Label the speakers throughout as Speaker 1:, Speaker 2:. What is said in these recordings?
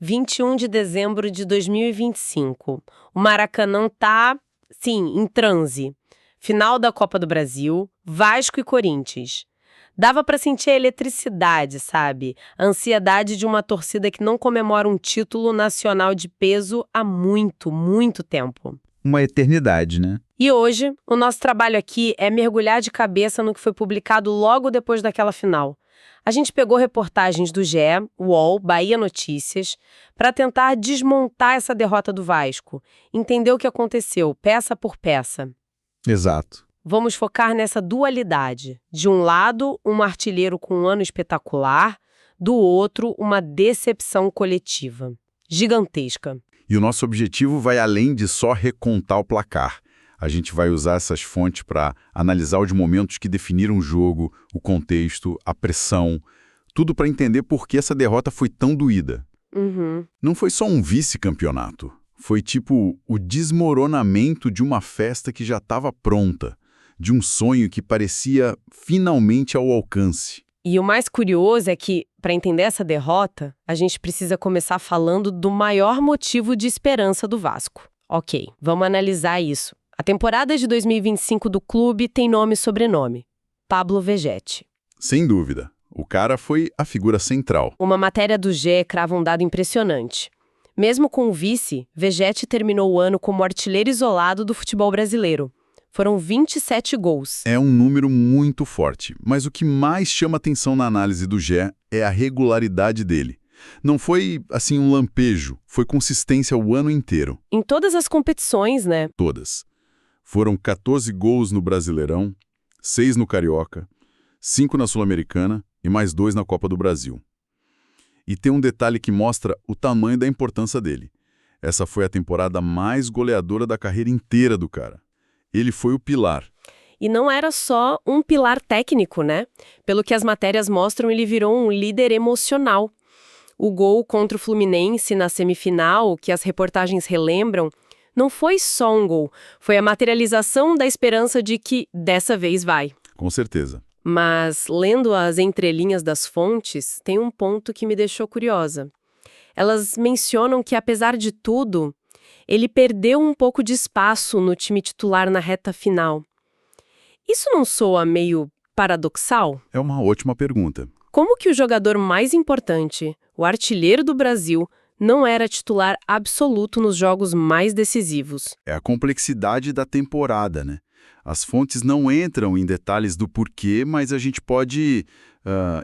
Speaker 1: 21 de dezembro de 2025. O Maracanã tá, sim, em transe. Final da Copa do Brasil, Vasco e Corinthians. Dava pra sentir a eletricidade, sabe? A ansiedade de uma torcida que não comemora um título nacional de peso há muito, muito tempo.
Speaker 2: Uma eternidade, né?
Speaker 1: E hoje, o nosso trabalho aqui é mergulhar de cabeça no que foi publicado logo depois daquela final. A gente pegou reportagens do GE, UOL, Bahia Notícias, para tentar desmontar essa derrota do Vasco, entender o que aconteceu, peça por peça.
Speaker 2: Exato.
Speaker 1: Vamos focar nessa dualidade. De um lado, um artilheiro com um ano espetacular, do outro, uma decepção coletiva. Gigantesca.
Speaker 3: E o nosso objetivo vai além de só recontar o placar. A gente vai usar essas fontes para analisar os momentos que definiram o jogo, o contexto, a pressão, tudo para entender por que essa derrota foi tão doída. Não foi só um vice-campeonato. Foi tipo o desmoronamento de uma festa que já estava pronta, de um sonho que parecia finalmente ao alcance.
Speaker 1: E o mais curioso é que, para entender essa derrota, a gente precisa começar falando do maior motivo de esperança do Vasco. Ok, vamos analisar isso. A temporada de 2025 do clube tem nome e sobrenome: Pablo Vegetti.
Speaker 3: Sem dúvida. O cara foi a figura central.
Speaker 1: Uma matéria do GE crava um dado impressionante. Mesmo com o vice, Vegetti terminou o ano como artilheiro isolado do futebol brasileiro. Foram 27 gols.
Speaker 3: É um número muito forte, mas o que mais chama atenção na análise do GE é a regularidade dele. Não foi, assim, um lampejo, foi consistência o ano inteiro.
Speaker 1: Em todas as competições, né?
Speaker 3: Todas. Foram 14 gols no Brasileirão, 6 no Carioca, 5 na Sul-Americana e mais 2 na Copa do Brasil. E tem um detalhe que mostra o tamanho da importância dele. Essa foi a temporada mais goleadora da carreira inteira do cara. Ele foi o pilar.
Speaker 1: E não era só um pilar técnico, né? Pelo que as matérias mostram, ele virou um líder emocional. O gol contra o Fluminense na semifinal, que as reportagens relembram, não foi só um gol, foi a materialização da esperança de que dessa vez vai.
Speaker 3: Com certeza.
Speaker 1: Mas, lendo as entrelinhas das fontes, tem um ponto que me deixou curiosa. Elas mencionam que, apesar de tudo, ele perdeu um pouco de espaço no time titular na reta final. Isso não soa meio paradoxal?
Speaker 3: É uma ótima pergunta.
Speaker 1: Como que o jogador mais importante, o artilheiro do Brasil, não era titular absoluto nos jogos mais decisivos?
Speaker 3: É a complexidade da temporada, né? As fontes não entram em detalhes do porquê, mas a gente pode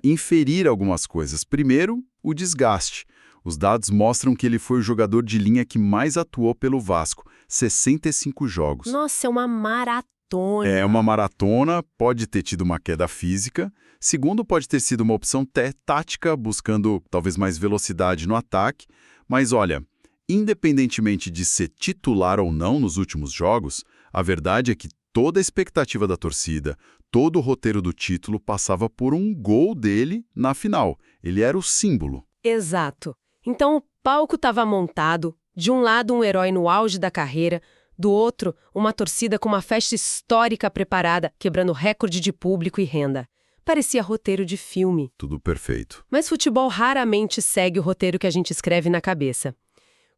Speaker 3: inferir algumas coisas. Primeiro, o desgaste. Os dados mostram que ele foi o jogador de linha que mais atuou pelo Vasco, 65 jogos.
Speaker 1: Nossa, é uma maratona.
Speaker 3: É uma maratona, pode ter tido uma queda física. Segundo, pode ter sido uma opção tática, buscando talvez mais velocidade no ataque. Mas olha, independentemente de ser titular ou não nos últimos jogos, a verdade é que toda a expectativa da torcida, todo o roteiro do título passava por um gol dele na final. Ele era o símbolo.
Speaker 1: Exato. Então o palco estava montado, de um lado um herói no auge da carreira, do outro uma torcida com uma festa histórica preparada, quebrando recorde de público e renda. Parecia roteiro de filme.
Speaker 3: Tudo perfeito.
Speaker 1: Mas futebol raramente segue o roteiro que a gente escreve na cabeça.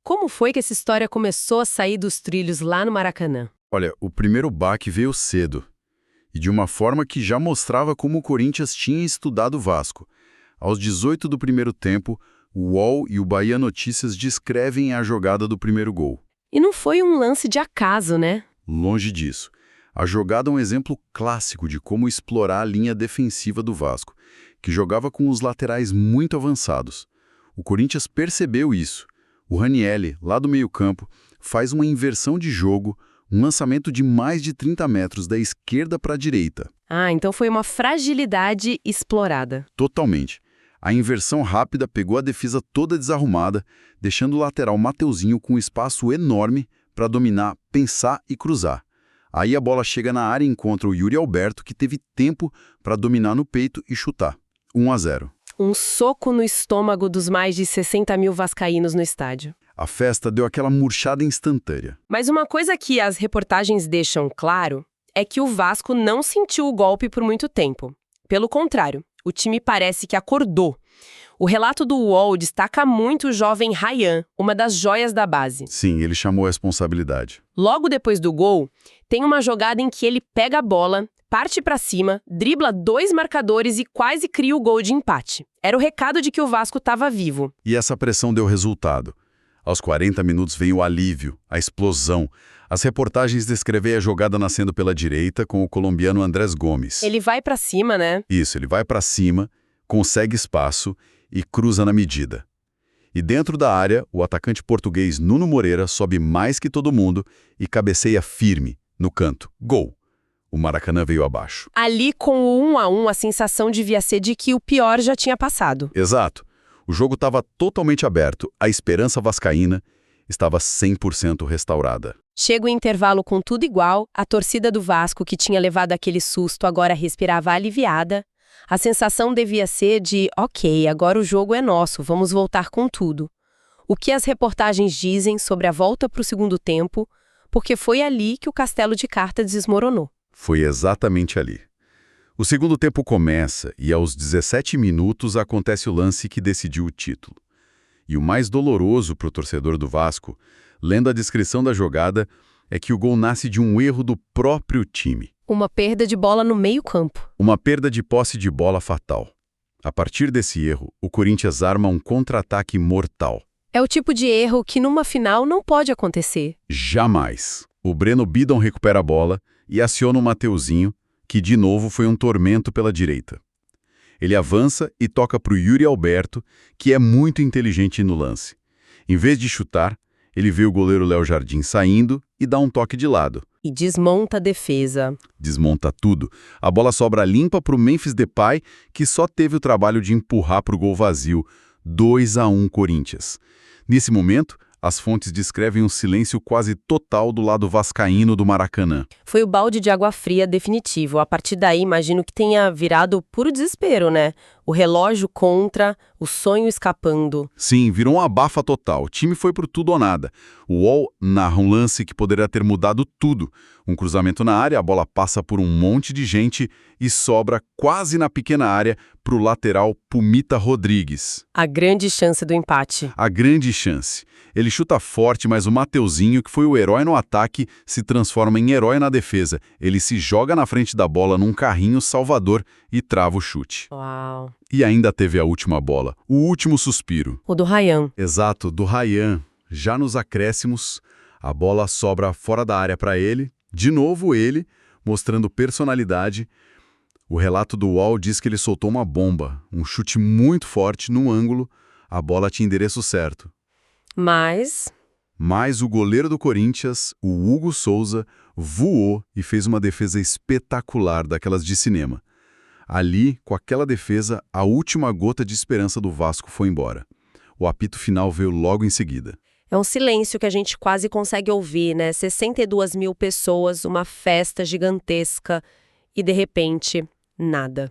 Speaker 1: Como foi que essa história começou a sair dos trilhos lá no Maracanã?
Speaker 3: Olha, o primeiro baque veio cedo, e de uma forma que já mostrava como o Corinthians tinha estudado o Vasco. Aos 18 do primeiro tempo, o UOL e o Bahia Notícias descrevem a jogada do primeiro gol.
Speaker 1: E não foi um lance de acaso, né?
Speaker 3: Longe disso. A jogada é um exemplo clássico de como explorar a linha defensiva do Vasco, que jogava com os laterais muito avançados. O Corinthians percebeu isso. O Ranieri, lá do meio-campo, faz uma inversão de jogo, um lançamento de mais de 30 metros da esquerda para a direita.
Speaker 1: Ah, então foi uma fragilidade explorada.
Speaker 3: Totalmente. A inversão rápida pegou a defesa toda desarrumada, deixando o lateral Mateuzinho com um espaço enorme para dominar, pensar e cruzar. Aí a bola chega na área e encontra o Yuri Alberto, que teve tempo para dominar no peito e chutar. 1-0.
Speaker 1: Um soco no estômago dos mais de 60 mil vascaínos no estádio.
Speaker 3: A festa deu aquela murchada instantânea.
Speaker 1: Mas uma coisa que as reportagens deixam claro é que o Vasco não sentiu o golpe por muito tempo. Pelo contrário, o time parece que acordou. O relato do UOL destaca muito o jovem Ryan, uma das joias da base.
Speaker 3: Sim, ele chamou a responsabilidade.
Speaker 1: Logo depois do gol, tem uma jogada em que ele pega a bola, parte pra cima, dribla 2 marcadores e quase cria o gol de empate. Era o recado de que o Vasco estava vivo.
Speaker 3: E essa pressão deu resultado. Aos 40 minutos vem o alívio, a explosão. As reportagens descrevem a jogada nascendo pela direita com o colombiano Andrés Gomes.
Speaker 1: Ele vai pra cima, né?
Speaker 3: Isso, ele vai para cima, consegue espaço e cruza na medida. E dentro da área, o atacante português Nuno Moreira sobe mais que todo mundo e cabeceia firme, no canto. Gol! O Maracanã veio abaixo.
Speaker 1: Ali, com o 1-1, a sensação devia ser de que o pior já tinha passado.
Speaker 3: Exato. O jogo estava totalmente aberto, a esperança vascaína estava 100% restaurada.
Speaker 1: Chega o intervalo com tudo igual, a torcida do Vasco, que tinha levado aquele susto, agora respirava aliviada. A sensação devia ser de, ok, agora o jogo é nosso, vamos voltar com tudo. O que as reportagens dizem sobre a volta para o segundo tempo, porque foi ali que o castelo de cartas desmoronou.
Speaker 3: Foi exatamente ali. O segundo tempo começa e aos 17 minutos acontece o lance que decidiu o título. E o mais doloroso para o torcedor do Vasco, lendo a descrição da jogada, é que o gol nasce de um erro do próprio time.
Speaker 1: Uma perda de bola no meio-campo.
Speaker 3: Uma perda de posse de bola fatal. A partir desse erro, o Corinthians arma um contra-ataque mortal.
Speaker 1: É o tipo de erro que numa final não pode acontecer.
Speaker 3: Jamais. O Breno Bidon recupera a bola e aciona o Mateuzinho, que de novo foi um tormento pela direita. Ele avança e toca para o Yuri Alberto, que é muito inteligente no lance. Em vez de chutar, ele vê o goleiro Léo Jardim saindo e dá um toque de lado.
Speaker 1: E desmonta a defesa.
Speaker 3: Desmonta tudo. A bola sobra limpa para o Memphis Depay, que só teve o trabalho de empurrar para o gol vazio. 2-1 Corinthians. Nesse momento, as fontes descrevem um silêncio quase total do lado vascaíno do Maracanã.
Speaker 1: Foi o balde de água fria definitivo. A partir daí, imagino que tenha virado puro desespero, né? O relógio contra, o sonho escapando.
Speaker 3: Sim, virou um abafa total. O time foi pro tudo ou nada. O UOL narra um lance que poderia ter mudado tudo. Um cruzamento na área, a bola passa por um monte de gente e sobra quase na pequena área pro lateral Pumita Rodrigues.
Speaker 1: A grande chance do empate.
Speaker 3: A grande chance. Ele chuta forte, mas o Mateuzinho, que foi o herói no ataque, se transforma em herói na defesa. Ele se joga na frente da bola num carrinho salvador e trava o chute.
Speaker 1: Uau.
Speaker 3: E ainda teve a última bola, o último suspiro.
Speaker 1: O do Ryan.
Speaker 3: Exato, do Ryan. Já nos acréscimos, a bola sobra fora da área para ele. De novo ele, mostrando personalidade. O relato do UOL diz que ele soltou uma bomba, um chute muito forte num ângulo. A bola tinha endereço certo.
Speaker 1: Mas
Speaker 3: o goleiro do Corinthians, o Hugo Souza, voou e fez uma defesa espetacular, daquelas de cinema. Ali, com aquela defesa, a última gota de esperança do Vasco foi embora. O apito final veio logo em seguida.
Speaker 1: é um silêncio que a gente quase consegue ouvir, né? 62 mil pessoas, uma festa gigantesca e, de repente, nada.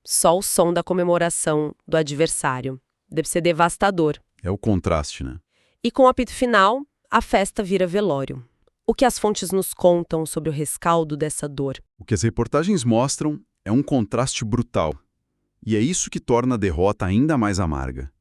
Speaker 1: Só o som da comemoração do adversário. Deve ser devastador.
Speaker 3: É o contraste, né?
Speaker 1: E com o apito final, a festa vira velório. O que as fontes nos contam sobre o rescaldo dessa dor?
Speaker 3: O que as reportagens mostram é um contraste brutal. E é isso que torna a derrota ainda mais amarga.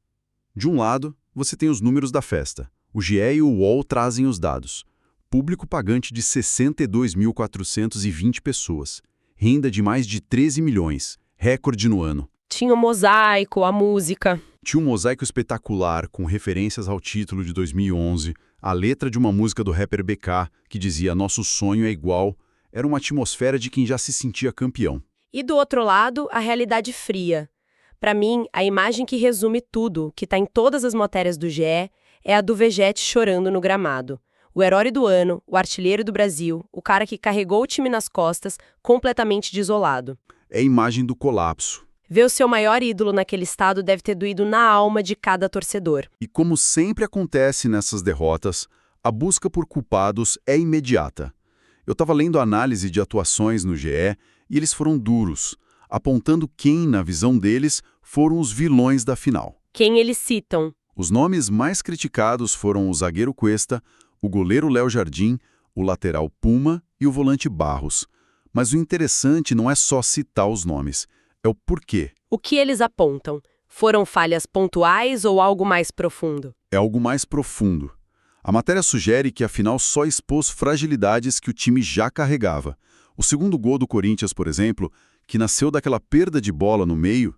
Speaker 3: De um lado, você tem os números da festa. O GE e o UOL trazem os dados. Público pagante de 62.420 pessoas. Renda de mais de 13 milhões. Recorde no ano.
Speaker 1: Tinha o mosaico, a música.
Speaker 3: Tinha um mosaico espetacular com referências ao título de 2011, a letra de uma música do rapper BK que dizia "Nosso sonho é igual". Era uma atmosfera de quem já se sentia campeão.
Speaker 1: E do outro lado, a realidade fria. Para mim, a imagem que resume tudo, que está em todas as matérias do GE, é a do Vegete chorando no gramado. O herói do ano, o artilheiro do Brasil, o cara que carregou o time nas costas, completamente desolado.
Speaker 3: É a imagem do colapso.
Speaker 1: Ver o seu maior ídolo naquele estado deve ter doído na alma de cada torcedor.
Speaker 3: E como sempre acontece nessas derrotas, a busca por culpados é imediata. Eu estava lendo a análise de atuações no GE e eles foram duros, apontando quem, na visão deles, foram os vilões da final.
Speaker 1: Quem eles citam?
Speaker 3: Os nomes mais criticados foram o zagueiro Cuesta, o goleiro Léo Jardim, o lateral Puma e o volante Barros. Mas o interessante não é só citar os nomes, é o porquê.
Speaker 1: O que eles apontam? Foram falhas pontuais ou algo mais profundo?
Speaker 3: É algo mais profundo. A matéria sugere que, afinal, só expôs fragilidades que o time já carregava. O segundo gol do Corinthians, por exemplo, que nasceu daquela perda de bola no meio,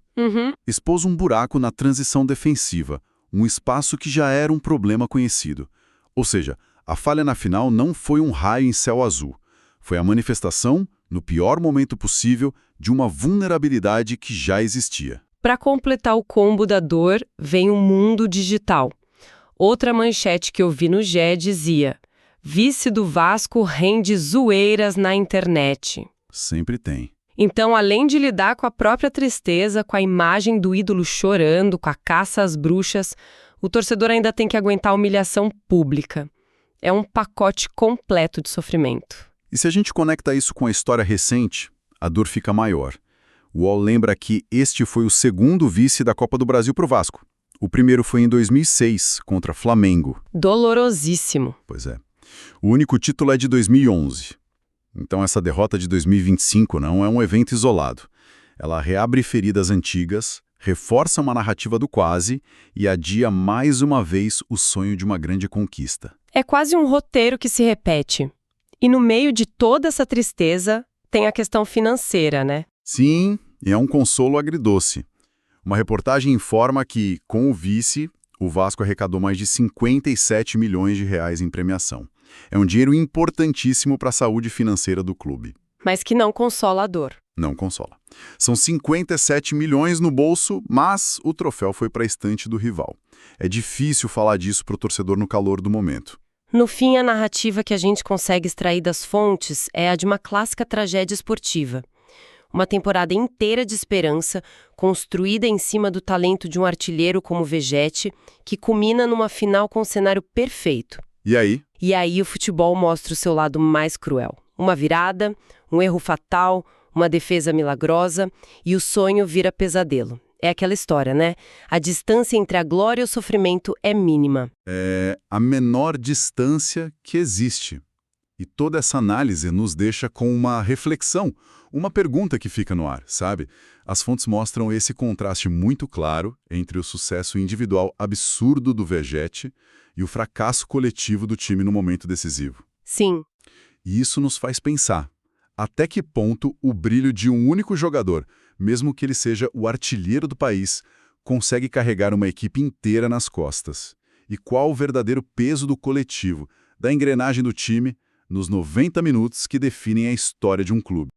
Speaker 3: expôs um buraco na transição defensiva, um espaço que já era um problema conhecido. Ou seja, a falha na final não foi um raio em céu azul. Foi a manifestação, no pior momento possível, de uma vulnerabilidade que já existia.
Speaker 1: Para completar o combo da dor, vem o mundo digital. Outra manchete que eu vi no GE dizia: vice do Vasco rende zoeiras na internet.
Speaker 3: Sempre tem.
Speaker 1: Então, além de lidar com a própria tristeza, com a imagem do ídolo chorando, com a caça às bruxas, o torcedor ainda tem que aguentar a humilhação pública. É um pacote completo de sofrimento.
Speaker 3: E se a gente conecta isso com a história recente, a dor fica maior. O UOL lembra que este foi o segundo vice da Copa do Brasil para o Vasco. O primeiro foi em 2006, contra Flamengo.
Speaker 1: Dolorosíssimo.
Speaker 3: Pois é. O único título é de 2011. Então essa derrota de 2025 não é um evento isolado. Ela reabre feridas antigas, reforça uma narrativa do quase e adia mais uma vez o sonho de uma grande conquista.
Speaker 1: É quase um roteiro que se repete. E no meio de toda essa tristeza, tem a questão financeira, né?
Speaker 3: Sim, e é um consolo agridoce. Uma reportagem informa que, com o vice, o Vasco arrecadou mais de 57 milhões de reais em premiação. É um dinheiro importantíssimo para a saúde financeira do clube.
Speaker 1: Mas que não consola a dor.
Speaker 3: Não consola. São 57 milhões no bolso, mas o troféu foi para a estante do rival. É difícil falar disso para o torcedor no calor do momento.
Speaker 1: No fim, a narrativa que a gente consegue extrair das fontes é a de uma clássica tragédia esportiva. Uma temporada inteira de esperança, construída em cima do talento de um artilheiro como o Vegetti, que culmina numa final com um cenário perfeito.
Speaker 3: E aí?
Speaker 1: E aí o futebol mostra o seu lado mais cruel. Uma virada, um erro fatal, uma defesa milagrosa e o sonho vira pesadelo. É aquela história, né? A distância entre a glória e o sofrimento é mínima.
Speaker 3: É a menor distância que existe. E toda essa análise nos deixa com uma reflexão, uma pergunta que fica no ar, sabe? As fontes mostram esse contraste muito claro entre o sucesso individual absurdo do Vegetti e o fracasso coletivo do time no momento decisivo.
Speaker 1: Sim.
Speaker 3: E isso nos faz pensar, até que ponto o brilho de um único jogador, mesmo que ele seja o artilheiro do país, consegue carregar uma equipe inteira nas costas? E qual o verdadeiro peso do coletivo, da engrenagem do time, nos 90 minutos que definem a história de um clube?